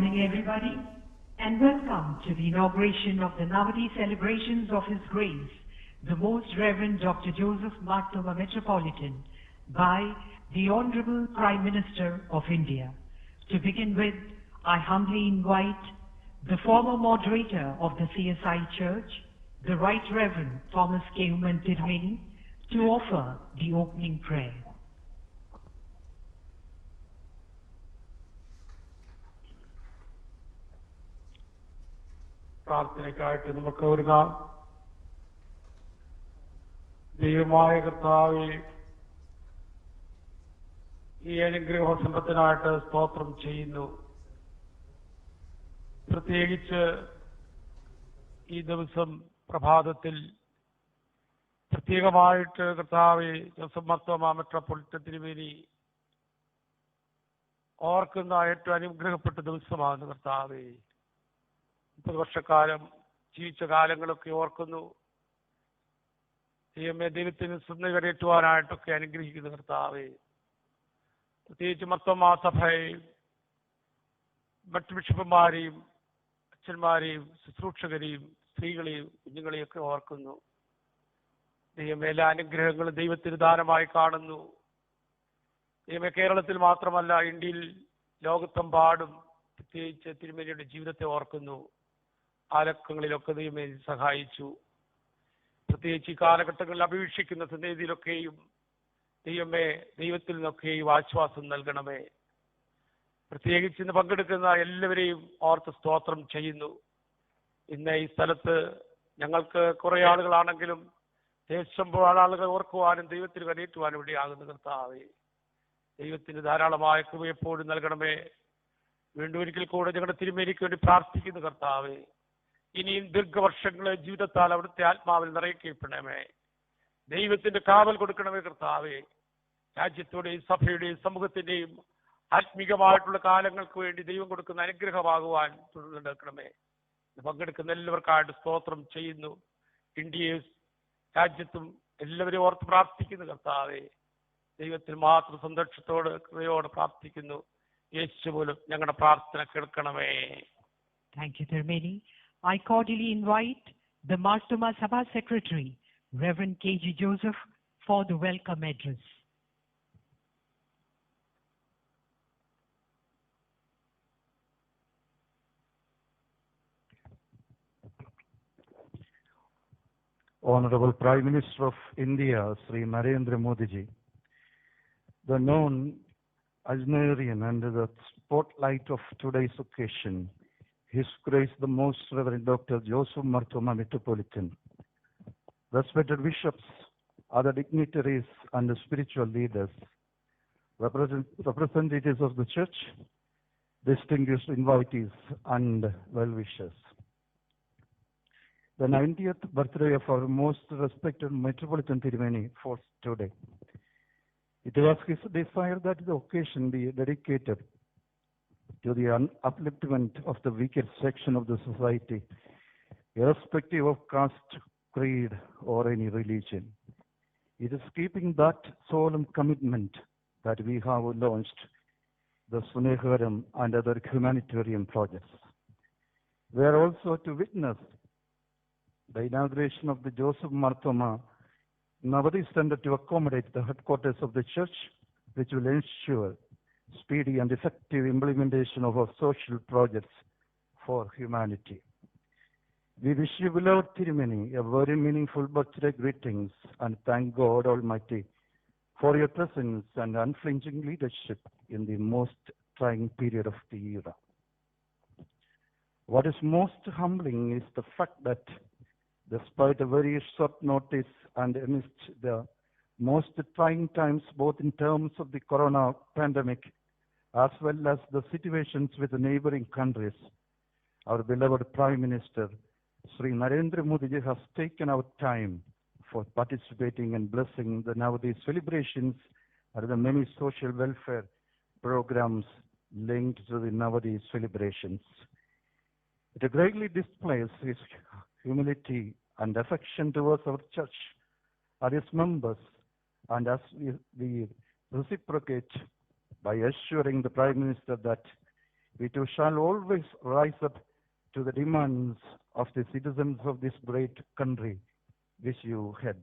morning, everybody, and welcome to the inauguration of the Navadi celebrations of His Grace, the Most Reverend Dr. Joseph Marthoma Metropolitan, by the Honorable Prime Minister of India. To begin with, I humbly invite the former moderator of the CSI Church, the Right Reverend Thomas K. Tirumeni, to offer the opening prayer. പ്രാർത്ഥനയ്ക്കായിട്ട് നമുക്ക് ഒരുങ്ങാം. ദൈവമായ കർത്താവേ, ഈ അനുഗ്രഹ സമ്പത്തിനായിട്ട് സ്തോത്രം ചെയ്യുന്നു. പ്രത്യേകിച്ച് ഈ ദിവസം പ്രഭാതത്തിൽ പ്രത്യേകമായിട്ട് കർത്താവേ ജോസഫ് മാർത്തോമാ മെട്രോപൊളിറ്റൻ തിരുമേനി ഓർക്കുന്ന ഏറ്റവും അനുഗ്രഹപ്പെട്ട ദിവസമാണ് കർത്താവേ. 30 വർഷക്കാലം ജീവിച്ച കാലങ്ങളൊക്കെ ഓർക്കുന്നു. ദൈവത്തിന് സ്തുതി കരയേറ്റുവാനായിട്ടൊക്കെ അനുഗ്രഹിക്കുന്ന കർത്താവേ, പ്രത്യേകിച്ച് മർത്തോമാ സഭയെയും മറ്റു ബിഷപ്പുമാരെയും അച്ഛന്മാരെയും ശുശ്രൂഷകരെയും സ്ത്രീകളെയും കുഞ്ഞുങ്ങളെയൊക്കെ ഓർക്കുന്നു. ദൈവമേ, എല്ലാ അനുഗ്രഹങ്ങളും ദൈവത്തിന് ദാനമായി കാണുന്നു. ദൈവമേ, കേരളത്തിൽ മാത്രമല്ല ഇന്ത്യയിൽ ലോകത്തെമ്പാടും പ്രത്യേകിച്ച് തിരുമേനിയുടെ ജീവിതത്തെ ഓർക്കുന്നു. ആലക്കങ്ങളിലൊക്കെ ദൈവമേ സഹായിച്ചു. പ്രത്യേകിച്ച് ഈ കാലഘട്ടങ്ങളിൽ അപേക്ഷിക്കുന്ന സന്നിധിയിലൊക്കെയും ദൈവമേ ദൈവത്തിൽ നിന്നൊക്കെയും ആശ്വാസം നൽകണമേ. പ്രത്യേകിച്ച് ഇന്ന് പങ്കെടുക്കുന്ന എല്ലാവരെയും ഓർത്ത് സ്തോത്രം ചെയ്യുന്നു. ഇന്ന് ഈ സ്ഥലത്ത് ഞങ്ങൾക്ക് കുറെ ആളുകളാണെങ്കിലും ദേശം ആളുകൾ ഓർക്കുവാനും ദൈവത്തിന് കരയേറ്റുവാനും ഇവിടെയാകുന്ന കർത്താവേ, ദൈവത്തിന് ധാരാളമായ കൃപ എപ്പോഴും നൽകണമേ. വീണ്ടും ഒരിക്കൽ കൂടെ ഞങ്ങളുടെ തിരുമേനിക്ക് വേണ്ടി പ്രാർത്ഥിക്കുന്നു കർത്താവേ. ഇനിയും ദീർഘവർഷങ്ങളെ ജീവിതത്താൽ അവിടുത്തെ ആത്മാവിൽ നിറയ്ക്കപ്പെടണമേ. ദൈവത്തിന്റെ കാവൽ കൊടുക്കണമേ കർത്താവേ. രാജ്യത്തോടെയും സഭയുടെയും സമൂഹത്തിന്റെയും ആത്മീകമായിട്ടുള്ള കാലങ്ങൾക്ക് വേണ്ടി ദൈവം കൊടുക്കുന്ന അനുഗ്രഹമാകുവാൻ തുടർന്നെടുക്കണമേ. പങ്കെടുക്കുന്ന എല്ലാവർക്കായിട്ട് സ്തോത്രം ചെയ്യുന്നു. ഇന്ത്യയെ രാജ്യത്തും എല്ലാവരെയും ഓർത്ത് പ്രാർത്ഥിക്കുന്നു കർത്താവേ. ദൈവത്തിൽ മാത്രം സന്തോഷത്തോട് കൃപയോടെ പ്രാർത്ഥിക്കുന്നു. യേശു പോലും ഞങ്ങളുടെ പ്രാർത്ഥന കേൾക്കണമേ. Thank you, Tirumeni. I cordially invite the Marthoma Sabha Secretary, Reverend K.G. Joseph, for the welcome address. Honorable Prime Minister of India, Sri Narendra Modi ji, the known Ajnerian under the spotlight of today's occasion, His Grace the Most Reverend Dr. Joseph Marthoma Metropolitan, respected bishops, other dignitaries and spiritual leaders, representatives of the church, distinguished invitees and well-wishers. The 90th birthday of our most respected Metropolitan Tirumeni falls today. It was his desire that the occasion be dedicated to the upliftment of the weakest section of the society, irrespective of caste, creed, or any religion. It is keeping that solemn commitment that we have launched the Sneharam and other humanitarian projects. We are also to witness the inauguration of the Joseph Marthoma Navadi Center to accommodate the headquarters of the church, which will ensure speedy and effective implementation of our social projects for humanity. We wish you, beloved Tirumeni, a very meaningful birthday greetings and thank God Almighty for your presence and unflinching leadership in the most trying period of the era. What is most humbling is the fact that despite a very short notice and amidst the most trying times, both in terms of the corona pandemic as well as the situations with the neighboring countries, our beloved Prime Minister, Sri Narendra Modi ji, has taken out time for participating and blessing the Navadi celebrations and the many social welfare programs linked to the Navadi celebrations. It greatly displays his humility and affection towards our church and its members, and as we reciprocate by assuring the Prime Minister that we too shall always rise up to the demands of the citizens of this great country which you head.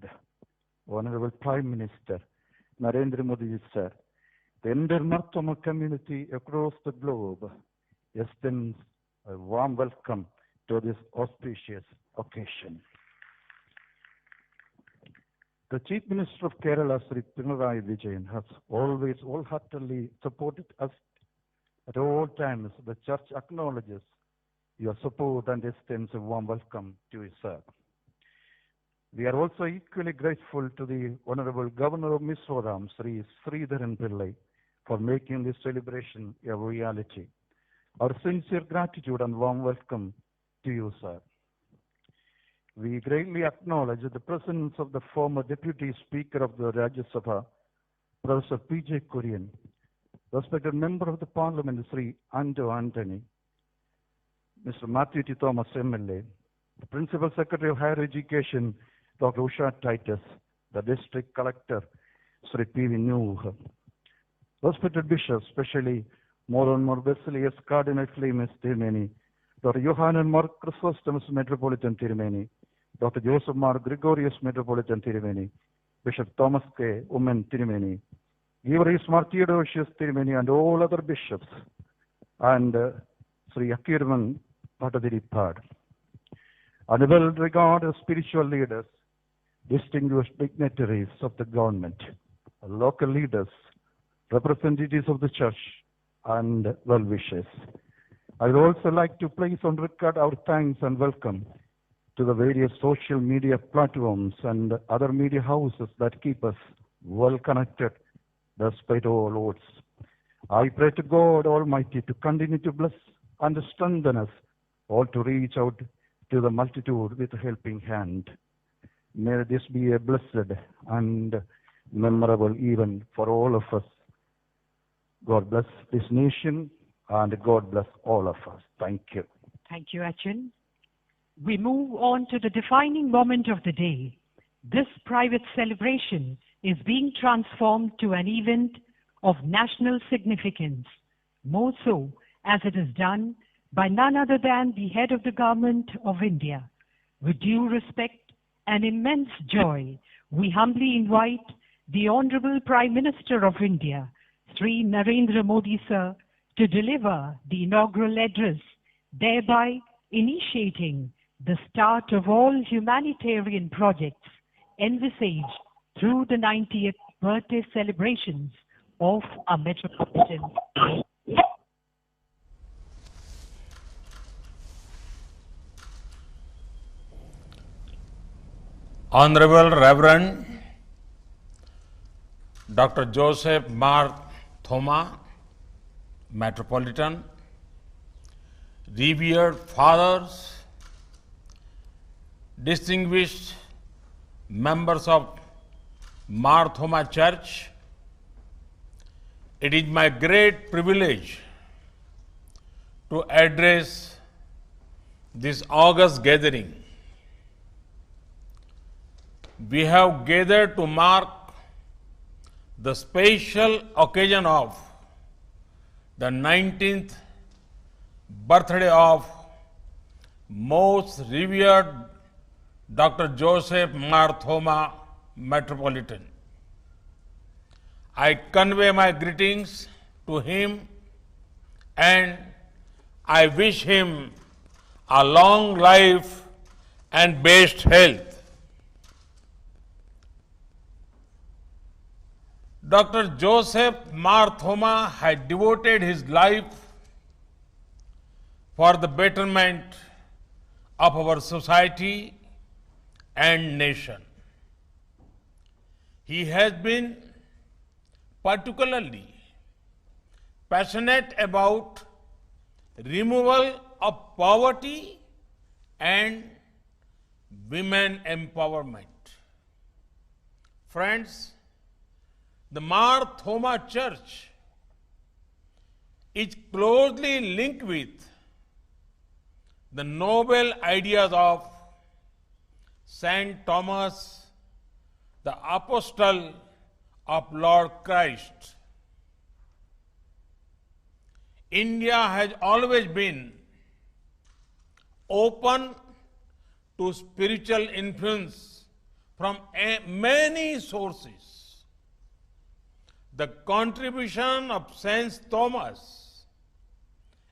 Honorable Prime Minister Narendra Modi sir, the entire Marthoma community across the globe extends a warm welcome to this auspicious occasion. The Chief Minister of Kerala, Sri Pinarayi Vijayan, has always wholeheartedly supported us at all times. The Church acknowledges your support and extends a warm welcome to you, sir. We are also equally grateful to the Honorable Governor of Mizoram, Sri Sridharan Pillai, for making this celebration a reality. Our sincere gratitude and warm welcome to you, sir. We greatly acknowledge the presence of the former Deputy Speaker of the Rajya Sabha, Professor P.J. Kurian, respected Member of the Parliament, Sri Anto Anthony, Mr. Matthew T. Thomas, MLA, the Principal Secretary of Higher Education, Dr. Usha Titus, the District Collector, Sri P.V. Nuh, respected bishops, especially more and more Basilius Cardinal Clemens Tirumeni, Dr. Johannan Mark Chrysostomus Metropolitan Tirumeni, Dr. Joseph Mar Gregorius Metropolitan Tirumeni, Bishop Thomas K. Umen Tirumeni, Givarius Mar Theodosius Tirumeni, and all other bishops, and Sri Akirman Patadiripad. And well-regarded spiritual leaders, distinguished dignitaries of the government, local leaders, representatives of the church, and well-wishers. I would also like to place on record our thanks and welcome to the various social media platforms and other media houses that keep us well connected despite all odds. I pray to God Almighty to continue to bless and strengthen us all to reach out to the multitude with a helping hand. May this be a blessed and memorable event for all of us. God bless this nation and God bless all of us. Thank you. Thank you, Achin. We move on to the defining moment of the day. This private celebration is being transformed to an event of national significance, more so as it is done by none other than the head of the government of India. With due respect and immense joy, we humbly invite the Honorable Prime Minister of India, Sri Narendra Modi sir, to deliver the inaugural address, thereby initiating the start of all humanitarian projects envisaged through the 90th birthday celebrations of our metropolitan. Honorable Reverend Dr. Joseph Mar Thoma, Metropolitan, revered fathers, distinguished members of Mar Thoma Church, it is my great privilege to address this august gathering. We have gathered to mark the special occasion of the 19th birthday of most revered Dr. Joseph Mar Thoma, Metropolitan. I convey my greetings to him and I wish him a long life and best health. Dr. Joseph Mar Thoma had devoted his life for the betterment of our society and nation. He has been particularly passionate about removal of poverty and women empowerment. Friends, the Mar Thoma Church is closely linked with the noble ideas of Saint Thomas, the Apostle of Lord Christ. India has always been open to spiritual influence from many sources. The contribution of Saint Thomas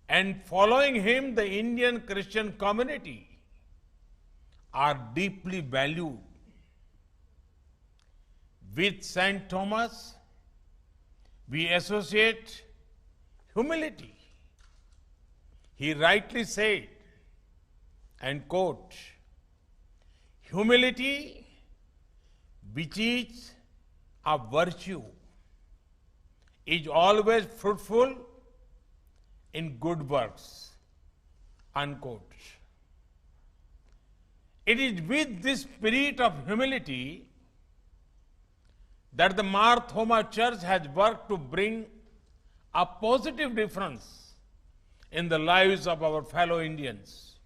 and following him the Indian Christian community are deeply valued. With Saint Thomas, we associate humility. He rightly said, and quote, "Humility, which is a virtue, is always fruitful in good works," unquote. It is with this spirit of humility that the Mar Thoma Church has worked to bring a positive difference in the lives of our fellow Indians.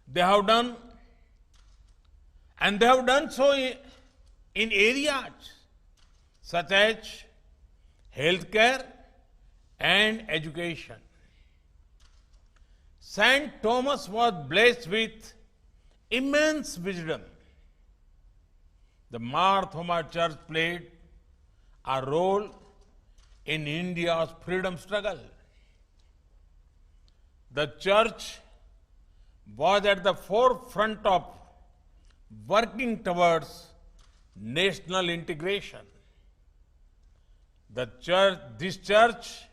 They have done, and they have done so in areas such as healthcare and education. Saint Thomas was blessed with immense wisdom. The Mar Thoma Church played a role in India's freedom struggle. The church was at the forefront of working towards national integration. This church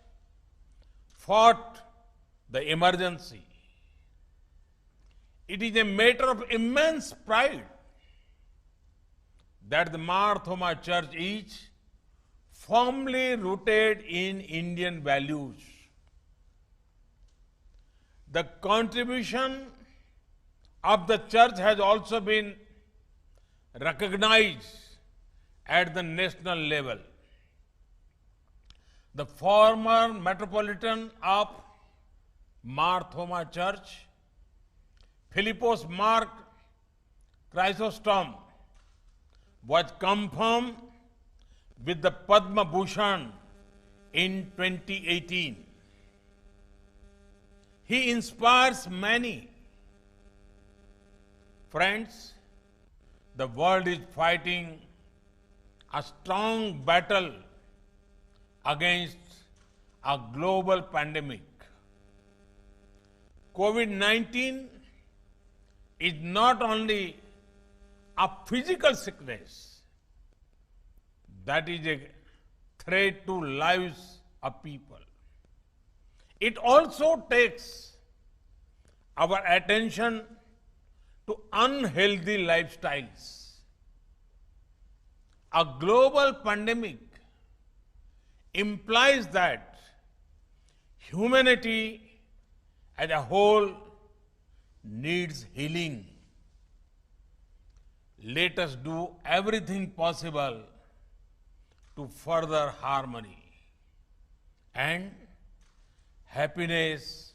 fought the emergency. It is a matter of immense pride that the Mar Thoma Church is firmly rooted in Indian values. The contribution of the church has also been recognized at the national level. The former metropolitan of Mar Thoma Church, Philippos Mark Chrysostom, was confirmed with the Padma Bhushan in 2018. He inspires many. Friends, the world is fighting a strong battle against a global pandemic. COVID-19 is not only a physical sickness that is a threat to lives of people. It also takes our attention to unhealthy lifestyles. A global pandemic implies that humanity as a whole needs healing. Let us do everything possible to further harmony and happiness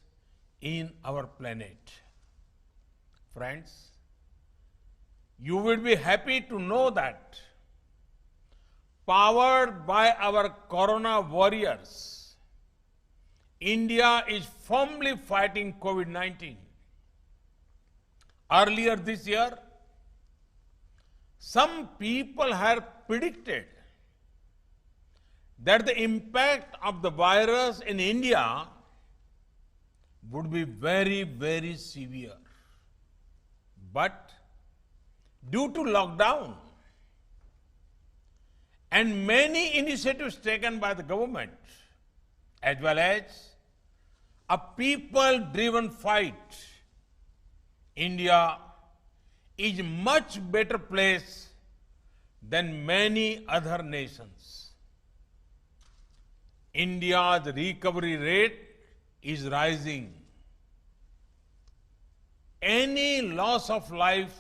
in our planet. Friends, you will be happy to know that, powered by our Corona warriors, India is firmly fighting COVID-19. Earlier this year, some people had predicted that the impact of the virus in India would be very, very severe. But due to lockdown and many initiatives taken by the government, as well as a people-driven fight, India is much better place than many other nations. India's recovery rate is rising. Any loss of life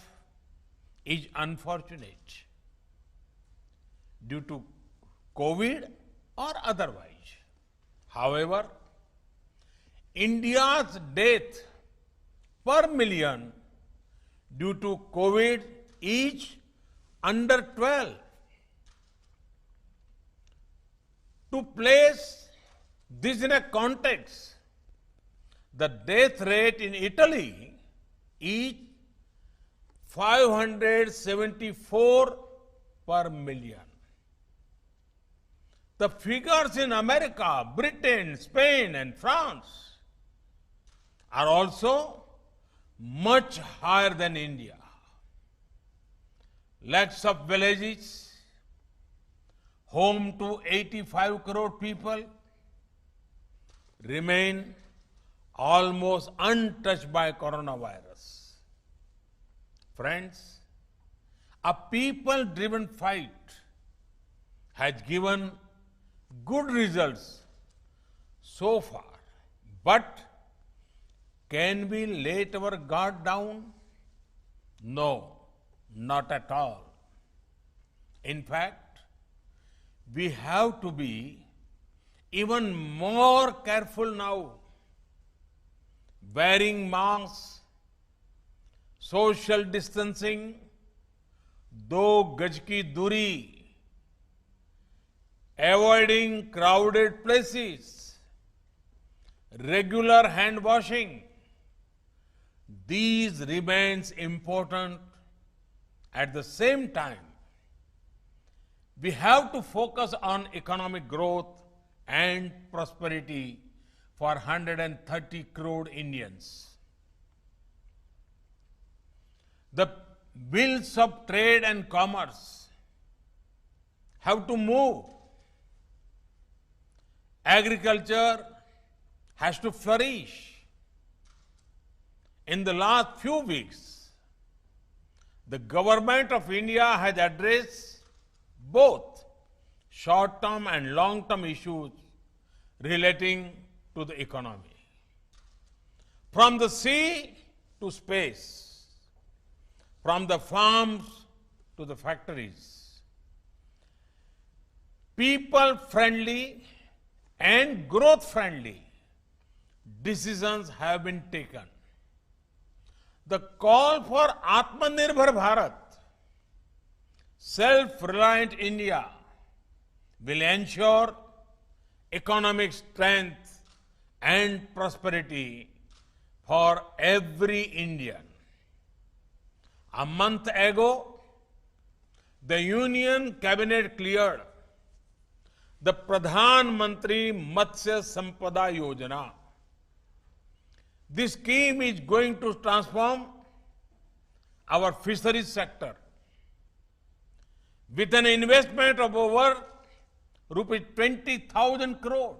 is unfortunate due to COVID or otherwise. However, India's death per million due to COVID is under 12. To place This in a context, the death rate in Italy is 574 per million. The figures in America, Britain, Spain, and France are also much higher than India. Lakhs of villages, home to 85 crore people, remain almost untouched by coronavirus. Friends, a people-driven fight has given good results so far, but can we let our guard down? No, not at all. In fact, we have to be even more careful now. Wearing masks, social distancing, 2 गज की दूरी, avoiding crowded places, regular hand washing, these remains important. At the same time, we have to focus on economic growth and prosperity for 130 crore Indians. The wheels of trade and commerce have to move. Agriculture has to flourish. In the last few weeks, the government of India has addressed both short-term and long-term issues relating to the economy. From the sea to space, from the farms to the factories, people-friendly and growth-friendly decisions have been taken. The call for Atmanirbhar Bharat, self-reliant India, will ensure economic strength and prosperity for every Indian. A month ago, the Union Cabinet cleared the Pradhan Mantri Matsya Sampada Yojana. This scheme is going to transform our fisheries sector. With an investment of over rupees 20,000 crore,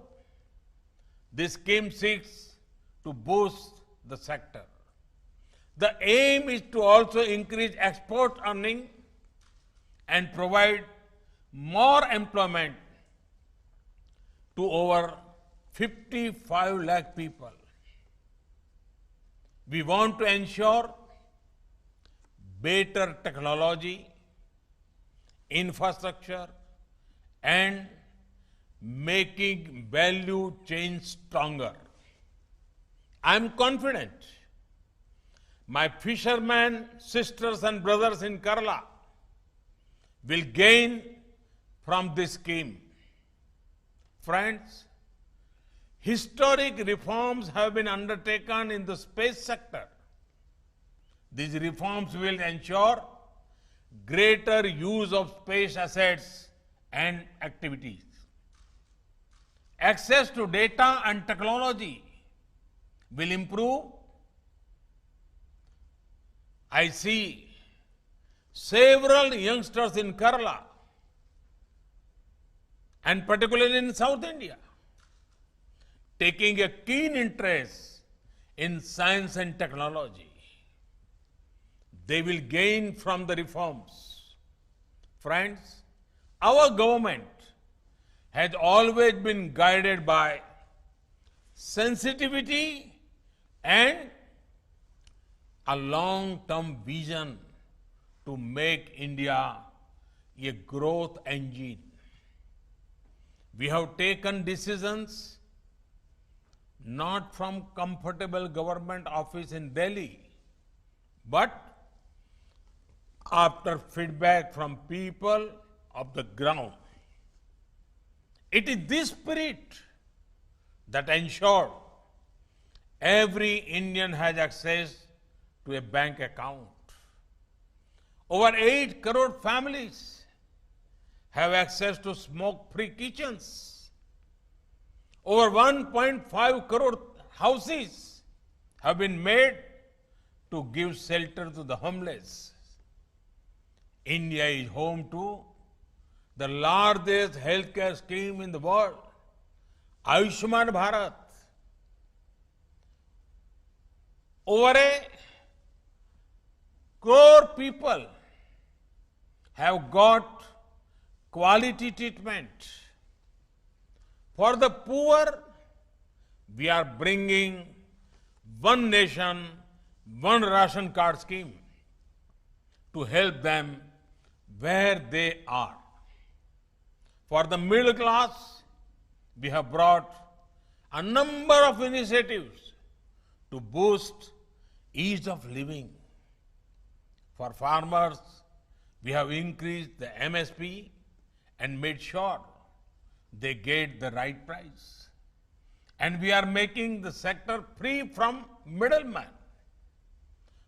this scheme seeks to boost the sector. The aim is to also increase export earning and provide more employment to over 55 lakh people. We want to ensure better technology, infrastructure, and making value chain stronger. I am confident my fishermen, sisters and brothers in Kerala will gain from this scheme. Friends, historic reforms have been undertaken in the space sector. These reforms will ensure greater use of space assets and activities. Access to data and technology will improve. I see several youngsters in Kerala and particularly in South India taking a keen interest in science and technology. They will gain from the reforms. Friends, our government has always been guided by sensitivity and a long-term vision to make India a growth engine. We have taken decisions not from comfortable government office in Delhi, but after feedback from people of the ground. It is this spirit that ensure every Indian has access to a bank account. Over 8 crore families have access to smoke-free kitchens. Over 1.5 crore houses have been made to give shelter to the homeless. India is home to the largest healthcare scheme in the world, Ayushman Bharat. Over a crore people have got quality treatment. For the poor, we are bringing one nation, one ration card scheme to help them where they are. For the middle class, we have brought a number of initiatives to boost ease of living. For farmers, we have increased the MSP and made sure they get the right price. And we are making the sector free from middlemen.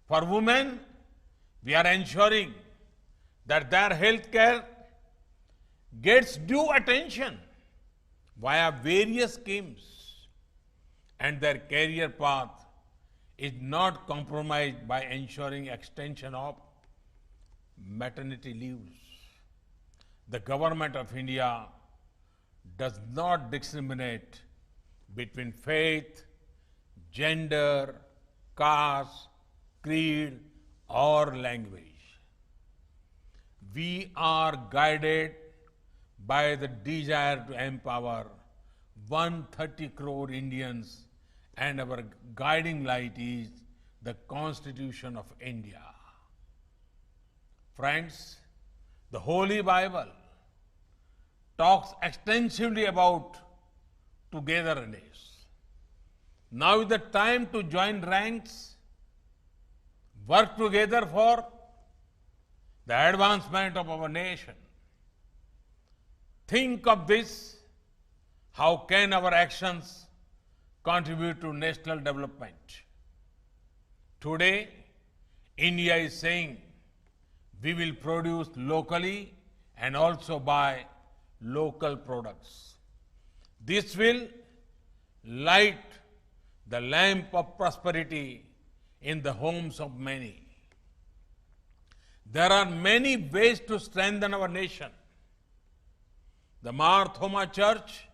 For women, we are ensuring that their health care gets due attention via various schemes and their career path is not compromised by ensuring extension of maternity leaves. The government of India does not discriminate between faith, gender, caste, creed, or language. We are guided by the desire to empower 130 crore Indians, and our guiding light is the Constitution of India. Friends, the Holy Bible talks extensively about togetherness. Now is the time to join ranks, work together for the advancement of our nation. Think of this. How can our actions contribute to national development? Today, India is saying we will produce locally and also buy local products. This will light the lamp of prosperity in the homes of many. There are many ways to strengthen our nation. The Mar Thoma Church,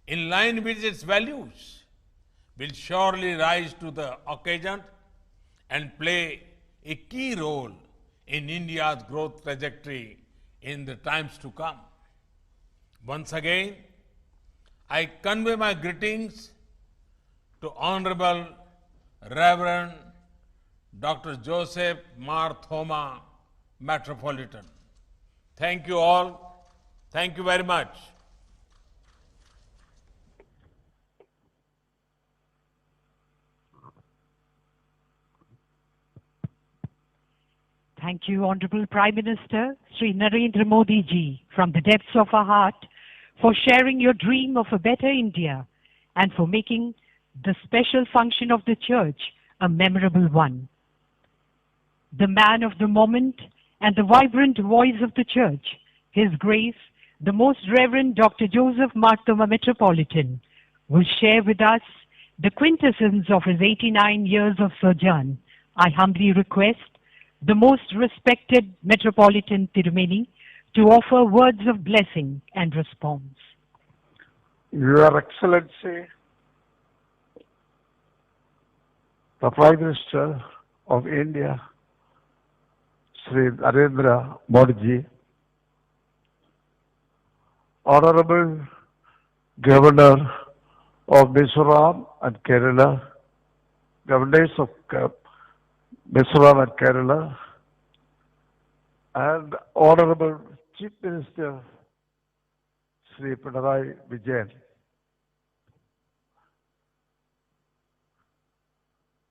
in line with its values, will surely rise to the occasion and play a key role in India's growth trajectory in the times to come. Once again, I convey my greetings to Honorable Reverend Dr. Joseph Mar Thoma, Metropolitan. Thank you all. Thank you very much. Thank you, Honorable Prime Minister Sri Narendra Modi ji, from the depths of our heart, for sharing your dream of a better India and for making the special function of the Church a memorable one. The man of the moment and the vibrant voice of the Church, His Grace, the Most Reverend Dr. Joseph Mar Thoma Metropolitan, will share with us the quintessence of his 89 years of sojourn. I humbly request the most respected Metropolitan Tirumeni to offer words of blessing and response. Your Excellency, the Prime Minister of India, Sri Narendra Modi ji, Honorable Governor of Mizoram and Kerala, Governors of Mizoram and Kerala, and Honorable Chief Minister Sri Pinarayi Vijayan.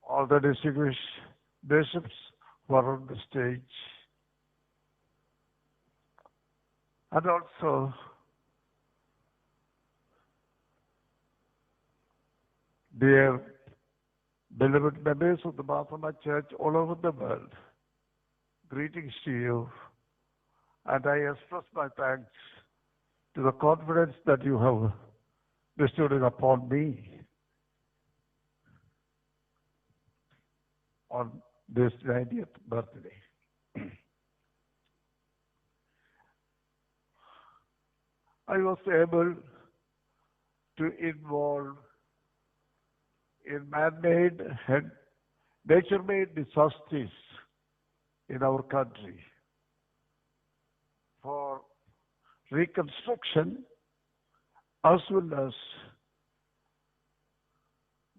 All the distinguished bishops who are on the stage, and also dear beloved members of the Mahatma Church all over the world, greetings to you, and I express my thanks to the confidence that you have bestowed upon me on this 90th birthday. I was able to involve in man-made and nature-made disasters in our country for reconstruction as well as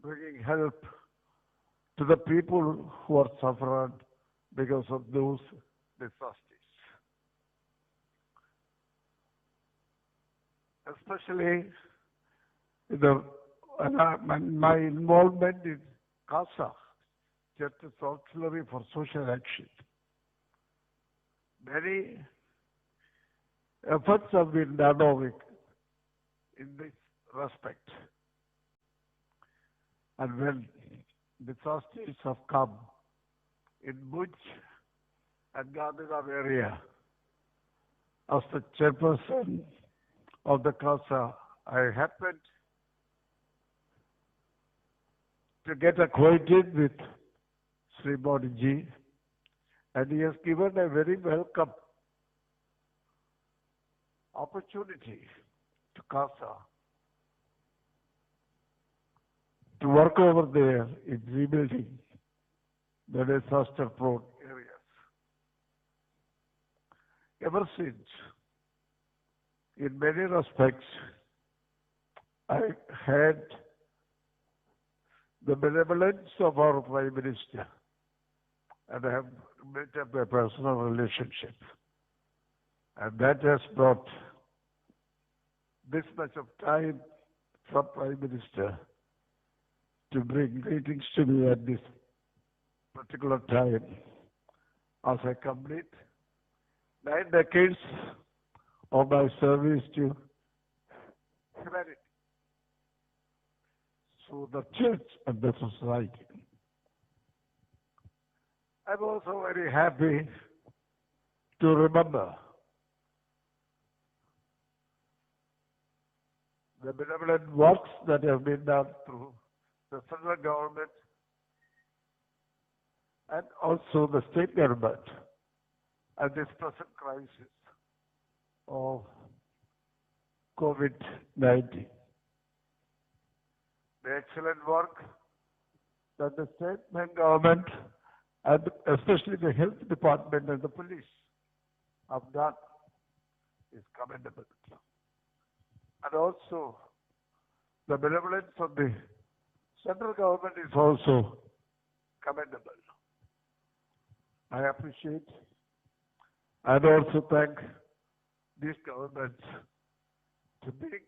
bringing help to the people who are suffering because of those disasters. Especially my involvement in CASA, Church's Auxiliary for Social Action. Many efforts have been done in this respect. And when disasters have come in Bhuj and Gandhinagar area, as the chairperson of the CASA, I happened to get acquainted with Sri Modi ji, and he has given a very welcome opportunity to CASA to work over there in rebuilding the disaster-prone areas. Ever since, in many respects, I had the benevolence of our Prime Minister, and I have built up a personal relationship. And that has brought this much of time from Prime Minister to bring greetings to me at this particular time as I complete 9 decades of my service to humanity, so the church and the society. I'm also very happy to remember the benevolent works that have been done through the federal government and also the state government at this present crisis of COVID-19. The excellent work that the state government and especially the health department and the police have done is commendable. And also the benevolence of the central government is also commendable. I appreciate and also thank these governments to bring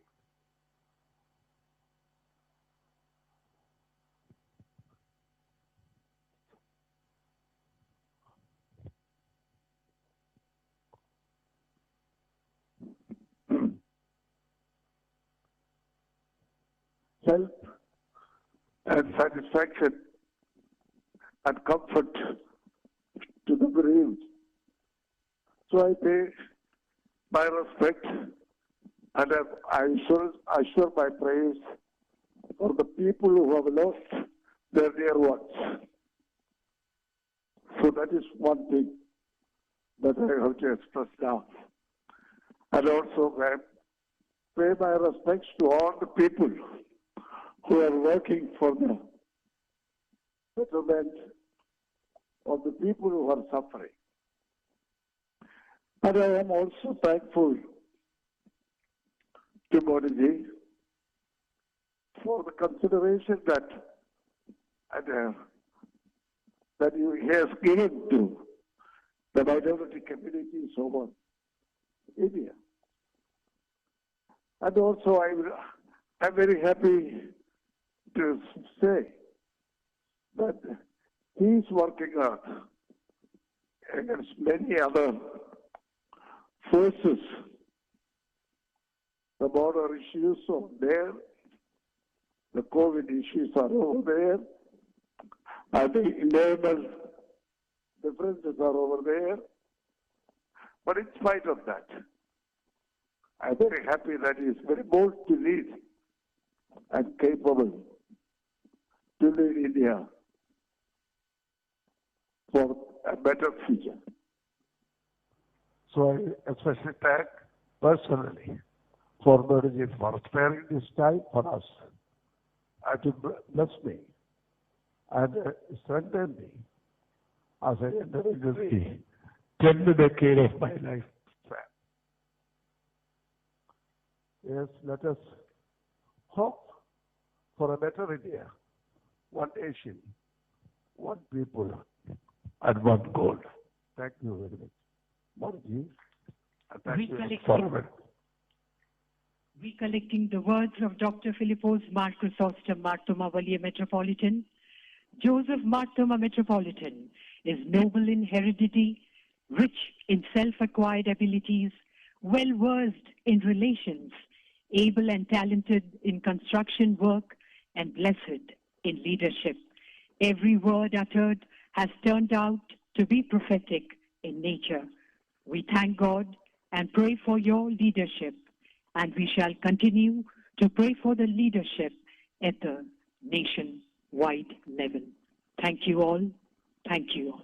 help and satisfaction and comfort to the bereaved. So I pay my respect and I assure my praise for the people who have lost their dear ones. So that is one thing that I have to express now. And also I pay my respects to all the people who are working for the betterment of the people who are suffering. And I am also thankful to Modi ji for the consideration that he has given to the minority communities over India. And also I'm very happy to say that he is working hard against many other forces. The border issues are there, The COVID issues are over there. I think internal differences are over there. But in spite of that, I'm very happy that he is very bold to lead and capable to lead India for a better future. So I especially thank personally for Modi for sparing this time for us and to bless me and strengthen me as I enter into the 10th decade of my life. Yes, let us hope for a better India, one nation, one people, and one goal. Thank you very much. Modi, and thank you for Recollecting the words of Dr. Philippos Mar Chrysostom Martoma Valia Metropolitan, Joseph Martoma Metropolitan is noble in heredity, rich in self-acquired abilities, well-versed in relations, able and talented in construction work, and blessed in leadership. Every word uttered has turned out to be prophetic in nature. We thank God and pray for your leadership, and we shall continue to pray for the leadership at the nation-wide level. Thank you all. Thank you all.